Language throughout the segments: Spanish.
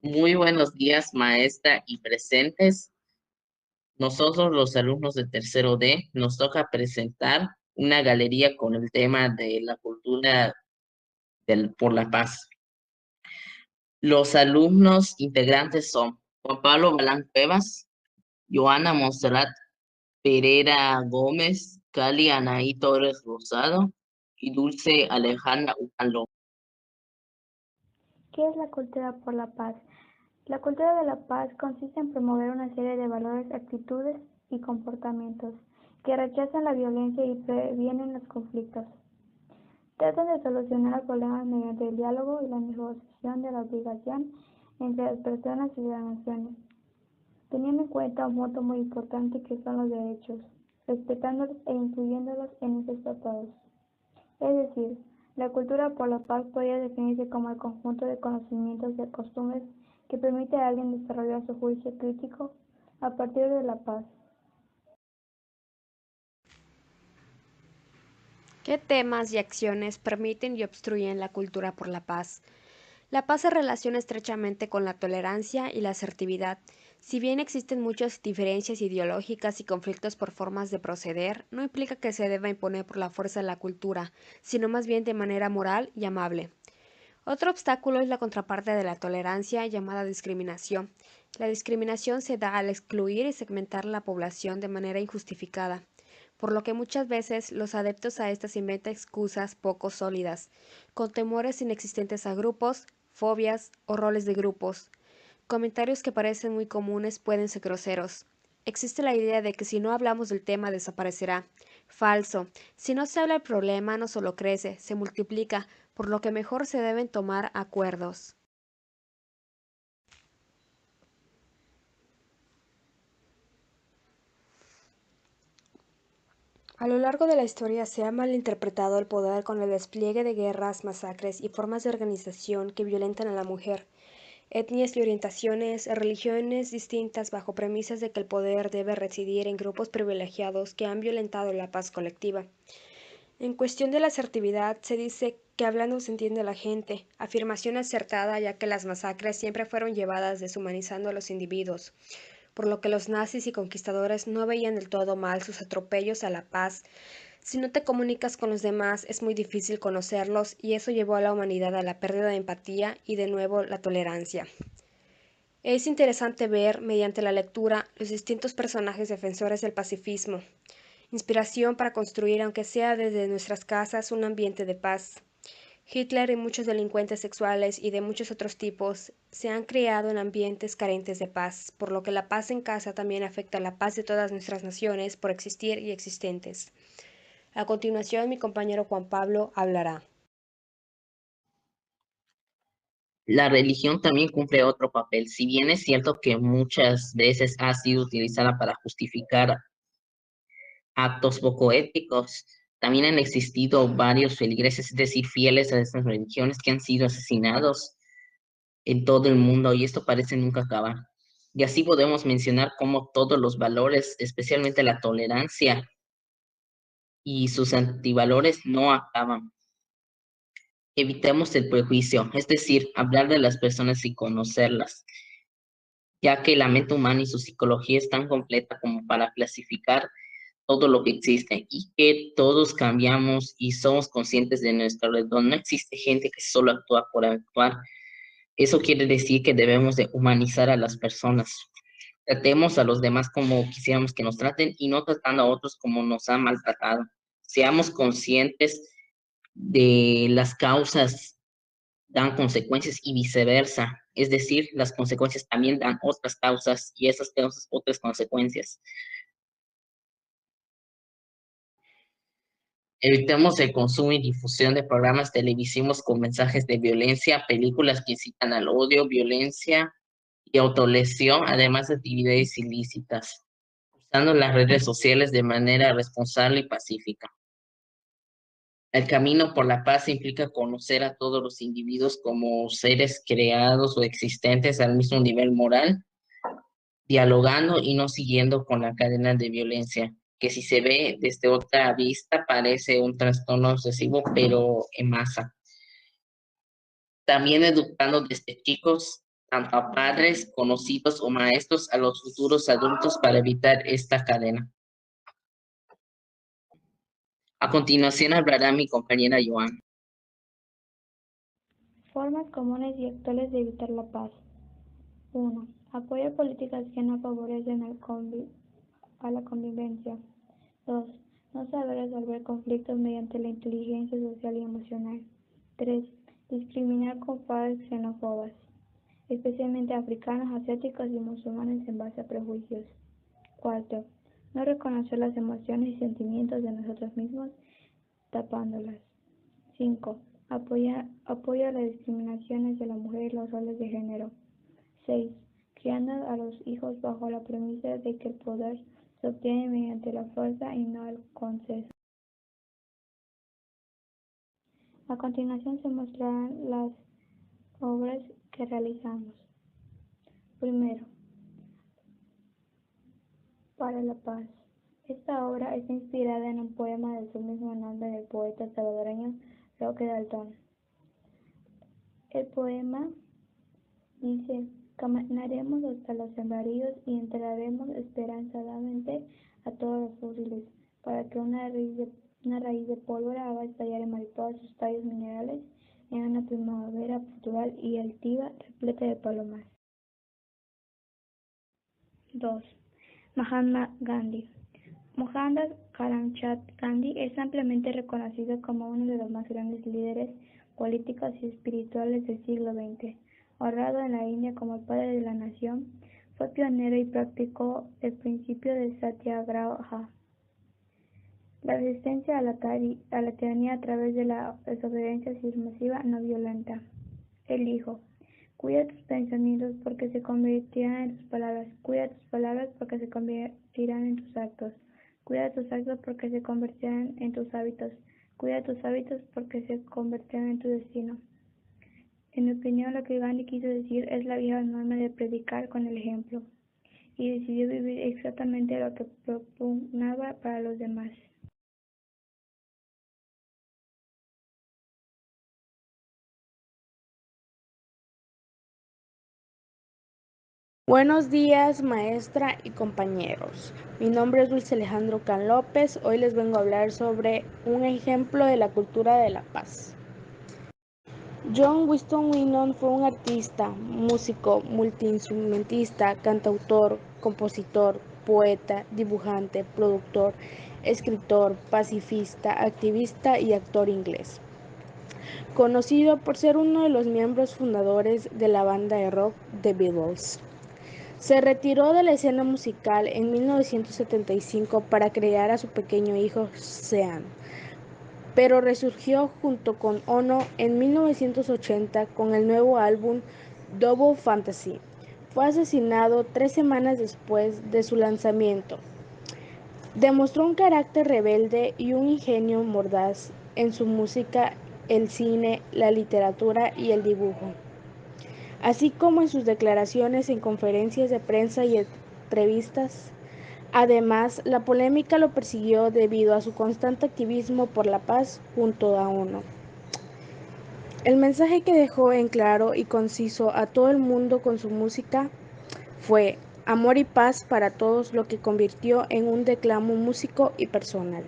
Muy buenos días, maestra y presentes. Nosotros, los alumnos de tercero D, nos toca presentar una galería con el tema de la cultura por la paz. Los alumnos integrantes son Juan Pablo Balán Cuevas, Joana Monserrat Pereira Gómez, Cali Anaí Torres Rosado y Dulce Alejandra Ucalo. ¿Qué es la cultura por la paz? La cultura de la paz consiste en promover una serie de valores, actitudes y comportamientos que rechazan la violencia y previenen los conflictos. Tratan de solucionar problemas mediante el diálogo y la negociación de la obligación entre las personas y las naciones, teniendo en cuenta un punto muy importante que son los derechos, respetándolos e incluyéndolos en esos tratados. Es decir, la cultura por la paz podría definirse como el conjunto de conocimientos y costumbres que permite a alguien desarrollar su juicio crítico a partir de la paz. ¿Qué temas y acciones permiten y obstruyen la cultura por la paz? La paz se relaciona estrechamente con la tolerancia y la asertividad. Si bien existen muchas diferencias ideológicas y conflictos por formas de proceder, no implica que se deba imponer por la fuerza de la cultura, sino más bien de manera moral y amable. Otro obstáculo es la contraparte de la tolerancia llamada discriminación. La discriminación se da al excluir y segmentar la población de manera injustificada, por lo que muchas veces los adeptos a estas inventan excusas poco sólidas, con temores inexistentes a grupos, fobias o roles de grupos. Comentarios que parecen muy comunes pueden ser groseros. Existe la idea de que si no hablamos del tema desaparecerá. Falso. Si no se habla del problema no solo crece, se multiplica, por lo que mejor se deben tomar acuerdos. A lo largo de la historia se ha malinterpretado el poder con el despliegue de guerras, masacres y formas de organización que violentan a la mujer. Etnias y orientaciones, religiones distintas bajo premisas de que el poder debe residir en grupos privilegiados que han violentado la paz colectiva. En cuestión de la asertividad, se dice que hablando se entiende a la gente, afirmación acertada ya que las masacres siempre fueron llevadas deshumanizando a los individuos, por lo que los nazis y conquistadores no veían del todo mal sus atropellos a la paz. Si no te comunicas con los demás es muy difícil conocerlos y eso llevó a la humanidad a la pérdida de empatía y de nuevo la tolerancia. Es interesante ver, mediante la lectura, los distintos personajes defensores del pacifismo, inspiración para construir, aunque sea desde nuestras casas, un ambiente de paz. Hitler y muchos delincuentes sexuales y de muchos otros tipos se han criado en ambientes carentes de paz, por lo que la paz en casa también afecta a la paz de todas nuestras naciones por existir y existentes. A continuación, mi compañero Juan Pablo hablará. La religión también cumple otro papel. Si bien es cierto que muchas veces ha sido utilizada para justificar actos poco éticos, también han existido varios feligreses, es decir, fieles a estas religiones que han sido asesinados en todo el mundo y esto parece nunca acabar. Y así podemos mencionar cómo todos los valores, especialmente la tolerancia y sus antivalores, no acaban. Evitemos el prejuicio, es decir, hablar de las personas y conocerlas, ya que la mente humana y su psicología es tan completa como para clasificar todo lo que existe y que todos cambiamos y somos conscientes de nuestro alrededor. No existe gente que solo actúa por actuar. Eso quiere decir que debemos de humanizar a las personas. Tratemos a los demás como quisiéramos que nos traten y no tratando a otros como nos han maltratado. Seamos conscientes de las causas dan consecuencias y viceversa. Es decir, las consecuencias también dan otras causas y esas causas otras consecuencias. Evitemos el consumo y difusión de programas televisivos con mensajes de violencia, películas que incitan al odio, violencia y autolesión, además de actividades ilícitas, usando las redes sociales de manera responsable y pacífica. El camino por la paz implica conocer a todos los individuos como seres creados o existentes al mismo nivel moral, dialogando y no siguiendo con la cadena de violencia, que si se ve desde otra vista parece un trastorno obsesivo, pero en masa. También educando desde chicos tanto a padres, conocidos o maestros, a los futuros adultos para evitar esta cadena. A continuación hablará mi compañera Joan. Formas comunes y actuales de evitar la paz. 1. Apoyar políticas que no favorecen a la convivencia. 2. No saber resolver conflictos mediante la inteligencia social y emocional. 3. Discriminar con falsas xenófobas, especialmente africanos, asiáticos y musulmanes en base a prejuicios. 4. No reconocer las emociones y sentimientos de nosotros mismos, tapándolas. 5. Apoyo a las discriminaciones de la mujer y los roles de género. 6. Criando a los hijos bajo la premisa de que el poder se obtiene mediante la fuerza y no el consenso. A continuación se mostrarán las obras que realizamos. Primero, para la paz. Esta obra está inspirada en un poema de su mismo nombre del poeta salvadoreño Roque Dalton. El poema dice: caminaremos hasta los sembradíos y enterraremos esperanzadamente a todos los fósiles, para que una raíz de pólvora haga estallar en mariposas sus tallos minerales en una primavera futural y altiva, repleta de palomas. 2. Mahatma Gandhi. Mohandas Karamchand Gandhi es ampliamente reconocido como uno de los más grandes líderes políticos y espirituales del siglo XX. Honrado en la India como el padre de la nación, fue pionero y practicó el principio de Satyagraha, la resistencia a la tiranía a través de la desobediencia subversiva no violenta. Él dijo: cuida tus pensamientos porque se convertirán en tus palabras, cuida tus palabras porque se convertirán en tus actos, cuida tus actos porque se convertirán en tus hábitos, cuida tus hábitos porque se convertirán en tu destino. En mi opinión, lo que Gandhi quiso decir es la vieja norma de predicar con el ejemplo, y decidió vivir exactamente lo que propugnaba para los demás. Buenos días, maestra y compañeros. Mi nombre es Luis Alejandro Can López. Hoy les vengo a hablar sobre un ejemplo de la cultura de la paz. John Winston Winton fue un artista, músico, multiinstrumentista, cantautor, compositor, poeta, dibujante, productor, escritor, pacifista, activista y actor inglés. Conocido por ser uno de los miembros fundadores de la banda de rock The Beatles. Se retiró de la escena musical en 1975 para criar a su pequeño hijo Sean, pero resurgió junto con Ono en 1980 con el nuevo álbum Double Fantasy. Fue asesinado 3 semanas después de su lanzamiento. Demostró un carácter rebelde y un ingenio mordaz en su música, el cine, la literatura y el dibujo, así como en sus declaraciones en conferencias de prensa y entrevistas. Además, la polémica lo persiguió debido a su constante activismo por la paz junto a ONU. El mensaje que dejó en claro y conciso a todo el mundo con su música fue amor y paz para todos, lo que convirtió en un declamo músico y personal.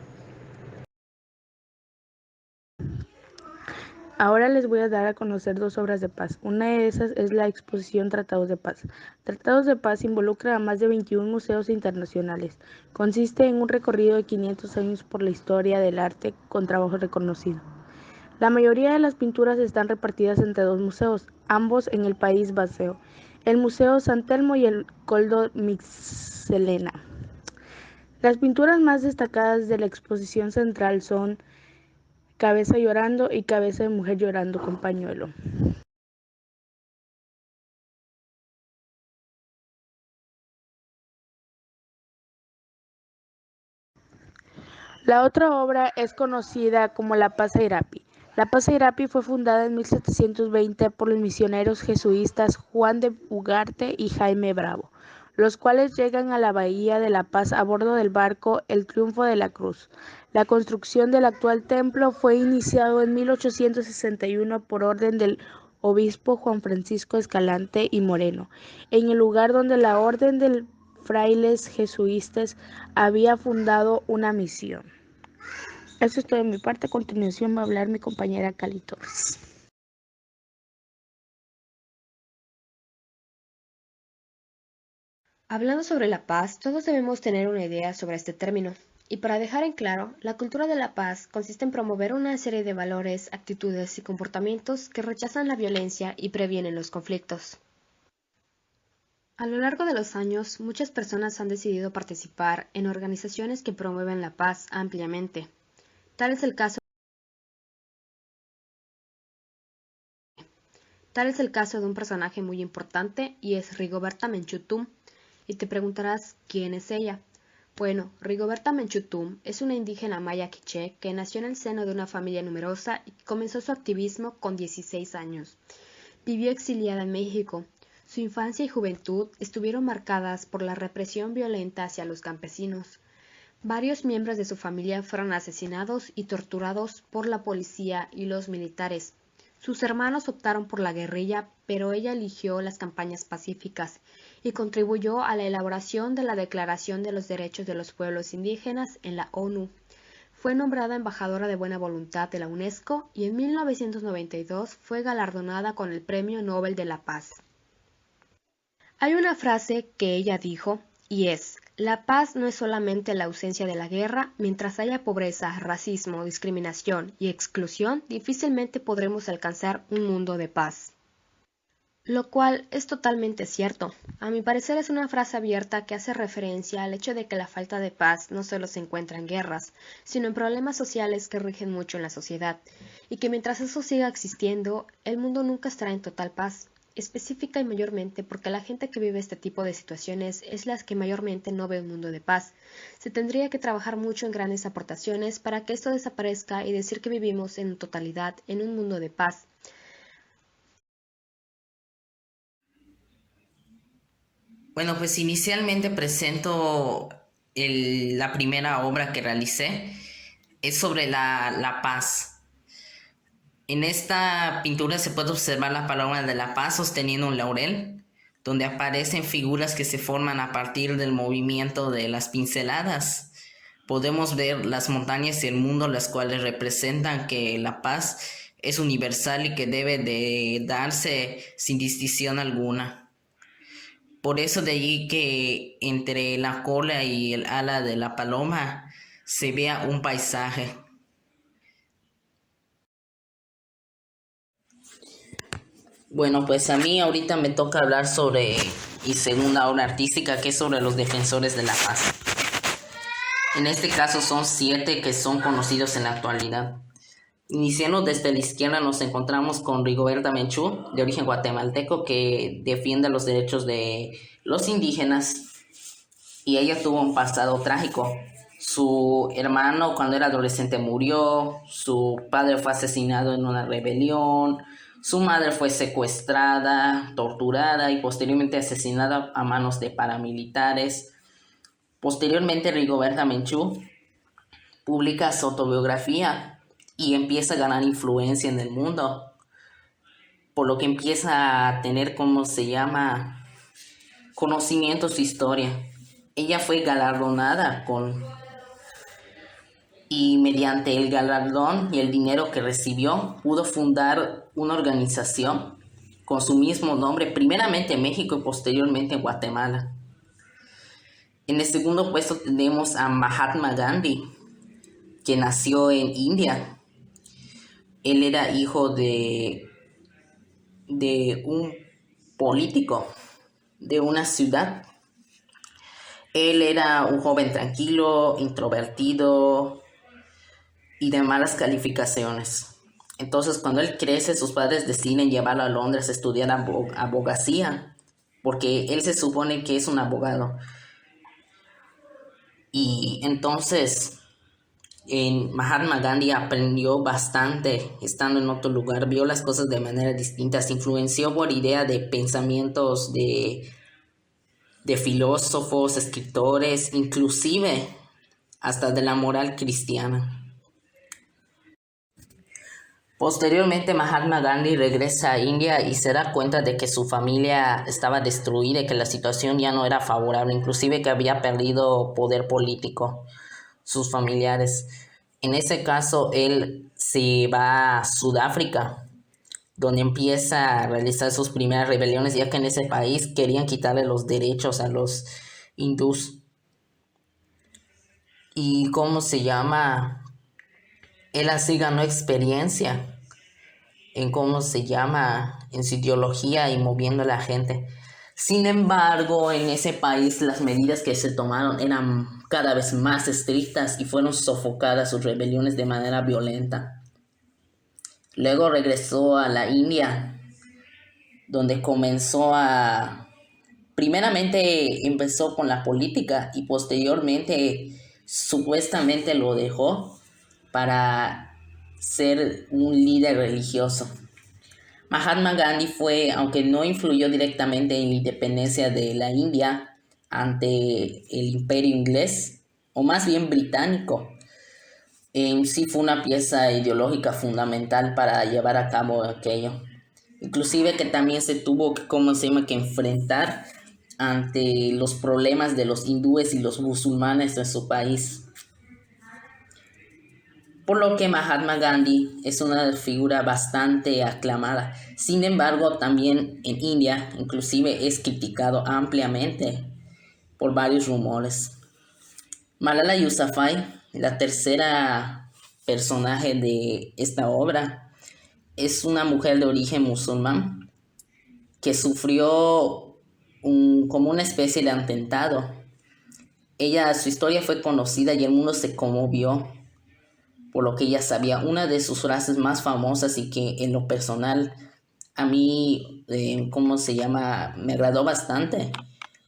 Ahora les voy a dar a conocer 2 obras de paz. Una de esas es la exposición Tratados de Paz. Tratados de Paz involucra a más de 21 museos internacionales. Consiste en un recorrido de 500 años por la historia del arte con trabajo reconocido. La mayoría de las pinturas están repartidas entre 2 museos, ambos en el país baseo, el Museo San Telmo y el Coldo Mixelena. Las pinturas más destacadas de la exposición central son Cabeza llorando y Cabeza de mujer llorando con pañuelo. La otra obra es conocida como La Paz Irapi. La Paz Irapi fue fundada en 1720 por los misioneros jesuitas Juan de Ugarte y Jaime Bravo, los cuales llegan a la Bahía de La Paz a bordo del barco El Triunfo de la Cruz. La construcción del actual templo fue iniciado en 1861 por orden del obispo Juan Francisco Escalante y Moreno, en el lugar donde la Orden de Frailes Jesuitas había fundado una misión. Eso es todo de mi parte. A continuación va a hablar mi compañera Cali Torres. Hablando sobre la paz, todos debemos tener una idea sobre este término. Y para dejar en claro, la cultura de la paz consiste en promover una serie de valores, actitudes y comportamientos que rechazan la violencia y previenen los conflictos. A lo largo de los años, muchas personas han decidido participar en organizaciones que promueven la paz ampliamente. Tal es el caso de un personaje muy importante y es Rigoberta Menchú Tum. Y te preguntarás, ¿quién es ella? Bueno, Rigoberta Menchú Tum es una indígena maya quiché que nació en el seno de una familia numerosa y comenzó su activismo con 16 años. Vivió exiliada en México. Su infancia y juventud estuvieron marcadas por la represión violenta hacia los campesinos. Varios miembros de su familia fueron asesinados y torturados por la policía y los militares. Sus hermanos optaron por la guerrilla, pero ella eligió las campañas pacíficas y contribuyó a la elaboración de la Declaración de los Derechos de los Pueblos Indígenas en la ONU. Fue nombrada embajadora de buena voluntad de la UNESCO y en 1992 fue galardonada con el Premio Nobel de la Paz. Hay una frase que ella dijo y es: la paz no es solamente la ausencia de la guerra. Mientras haya pobreza, racismo, discriminación y exclusión, difícilmente podremos alcanzar un mundo de paz. Lo cual es totalmente cierto. A mi parecer es una frase abierta que hace referencia al hecho de que la falta de paz no solo se encuentra en guerras, sino en problemas sociales que rigen mucho en la sociedad, y que mientras eso siga existiendo, el mundo nunca estará en total paz. Específica y mayormente porque la gente que vive este tipo de situaciones es la que mayormente no ve un mundo de paz. Se tendría que trabajar mucho en grandes aportaciones para que esto desaparezca y decir que vivimos en totalidad en un mundo de paz. Bueno, pues inicialmente presento la primera obra que realicé. Es sobre la paz. En esta pintura se puede observar la palabra de la paz sosteniendo un laurel, donde aparecen figuras que se forman a partir del movimiento de las pinceladas. Podemos ver las montañas y el mundo, las cuales representan que la paz es universal y que debe de darse sin distinción alguna. Por eso de allí que entre la cola y el ala de la paloma se vea un paisaje. Bueno, pues a mí ahorita me toca hablar sobre mi segunda obra artística, que es sobre los defensores de la paz. En este caso son 7 que son conocidos en la actualidad. Iniciando desde la izquierda nos encontramos con Rigoberta Menchú, de origen guatemalteco, que defiende los derechos de los indígenas, y ella tuvo un pasado trágico. Su hermano cuando era adolescente murió, su padre fue asesinado en una rebelión, su madre fue secuestrada, torturada y posteriormente asesinada a manos de paramilitares. Posteriormente Rigoberta Menchú publica su autobiografía y empieza a ganar influencia en el mundo, por lo que empieza a tener, como se llama, conocimiento su historia. Ella fue galardonada y mediante el galardón y el dinero que recibió, pudo fundar una organización con su mismo nombre, primeramente en México y posteriormente en Guatemala. En el segundo puesto tenemos a Mahatma Gandhi, que nació en India. Él era hijo de un político de una ciudad. Él era un joven tranquilo, introvertido y de malas calificaciones. Entonces, cuando él crece, sus padres deciden llevarlo a Londres a estudiar abogacía, porque él se supone que es un abogado. Y entonces Mahatma Gandhi aprendió bastante estando en otro lugar, vio las cosas de manera distinta, se influenció por idea de pensamientos de filósofos, escritores, inclusive hasta de la moral cristiana. Posteriormente, Mahatma Gandhi regresa a India y se da cuenta de que su familia estaba destruida y que la situación ya no era favorable, inclusive que había perdido poder político sus familiares. En ese caso, él se va a Sudáfrica, donde empieza a realizar sus primeras rebeliones, ya que en ese país querían quitarle los derechos a los hindús. Y cómo se llama, él así ganó experiencia en cómo se llama, en su ideología y moviendo a la gente. Sin embargo, en ese país las medidas que se tomaron eran cada vez más estrictas y fueron sofocadas sus rebeliones de manera violenta. Luego regresó a la India, donde primeramente empezó con la política y posteriormente supuestamente lo dejó para ser un líder religioso. Mahatma Gandhi fue, aunque no influyó directamente en la independencia de la India ante el imperio inglés, o más bien británico, sí fue una pieza ideológica fundamental para llevar a cabo aquello. Inclusive que también se tuvo que enfrentar ante los problemas de los hindúes y los musulmanes en su país. Por lo que Mahatma Gandhi es una figura bastante aclamada. Sin embargo, también en India, inclusive es criticado ampliamente por varios rumores. Malala Yousafzai, la tercera personaje de esta obra, es una mujer de origen musulmán que sufrió como una especie de atentado. Su historia fue conocida y el mundo se conmovió por lo que ella sabía. Una de sus frases más famosas y que en lo personal a mí, me agradó bastante,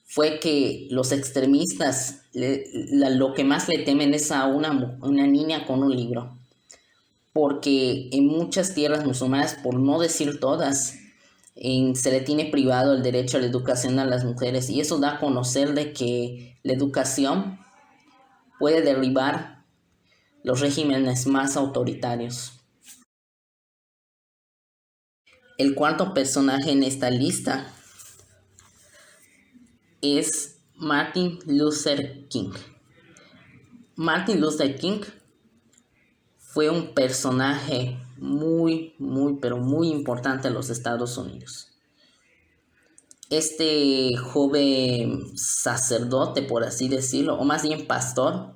fue que los extremistas lo que más le temen es a una niña con un libro. Porque en muchas tierras musulmanas, por no decir todas, se le tiene privado el derecho a la educación a las mujeres. Y eso da a conocer de que la educación puede derribar los regímenes más autoritarios. El cuarto personaje en esta lista es Martin Luther King. Martin Luther King fue un personaje muy importante en los Estados Unidos. Este joven sacerdote, por así decirlo, o más bien pastor,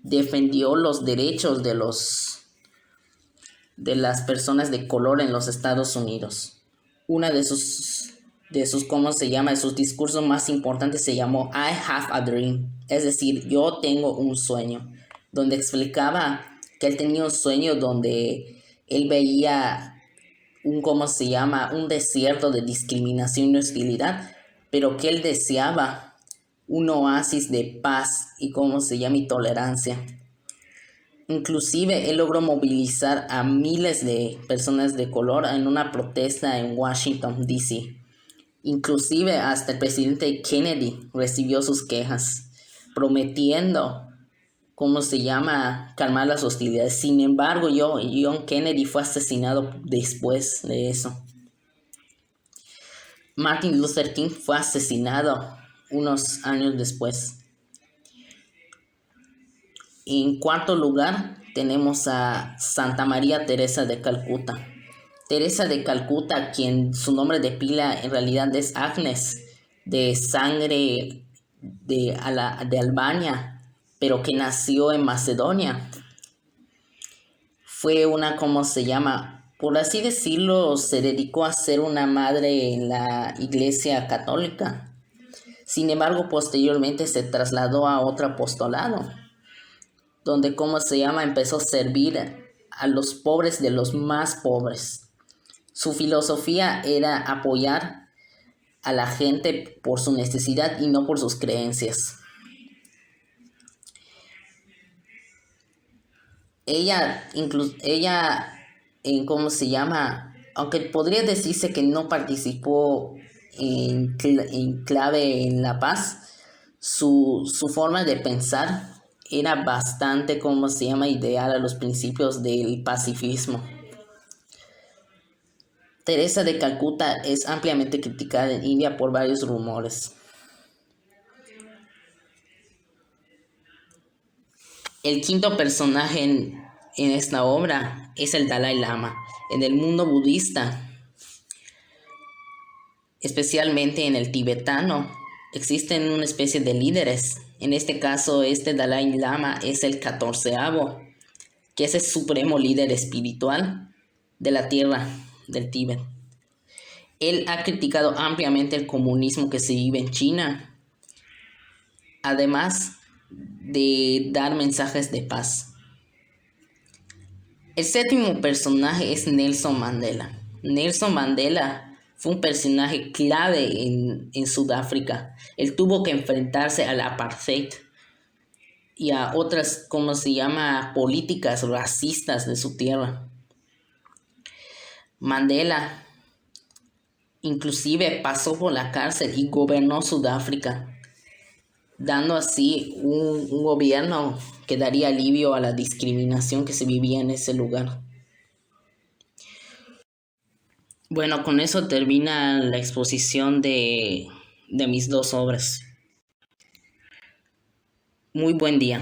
defendió los derechos de las personas de color en los Estados Unidos. Una de sus discursos más importantes se llamó I Have a Dream, es decir, yo tengo un sueño, donde explicaba que él tenía un sueño donde él veía un desierto de discriminación y hostilidad, pero que él deseaba un oasis de paz y y tolerancia. Inclusive él logró movilizar a miles de personas de color en una protesta en Washington, D.C. Inclusive hasta el presidente Kennedy recibió sus quejas, prometiendo calmar las hostilidades. Sin embargo, John Kennedy fue asesinado después de eso. Martin Luther King fue asesinado unos años después. En cuarto lugar tenemos a Santa María Teresa de Calcuta. Teresa de Calcuta, quien su nombre de pila en realidad es Agnes, de sangre de Albania, pero que nació en Macedonia. Fue por así decirlo, se dedicó a ser una madre en la Iglesia Católica. Sin embargo, posteriormente se trasladó a otro apostolado, donde empezó a servir a los pobres de los más pobres. Su filosofía era apoyar a la gente por su necesidad y no por sus creencias. Aunque podría decirse que no participó en clave en la paz, su forma de pensar era bastante, ideal a los principios del pacifismo. Teresa de Calcuta es ampliamente criticada en India por varios rumores. El quinto personaje en esta obra es el Dalai Lama. En el mundo budista, especialmente en el tibetano, existen una especie de líderes. En este caso, este Dalai Lama es el 14º, que es el supremo líder espiritual de la tierra del Tíbet. Él ha criticado ampliamente el comunismo que se vive en China, además de dar mensajes de paz. El séptimo personaje es Nelson Mandela. Nelson Mandela fue un personaje clave en Sudáfrica. Él tuvo que enfrentarse al apartheid y a otras, políticas racistas de su tierra. Mandela inclusive pasó por la cárcel y gobernó Sudáfrica, dando así un gobierno que daría alivio a la discriminación que se vivía en ese lugar. Bueno, con eso termina la exposición de mis 2 obras. Muy buen día.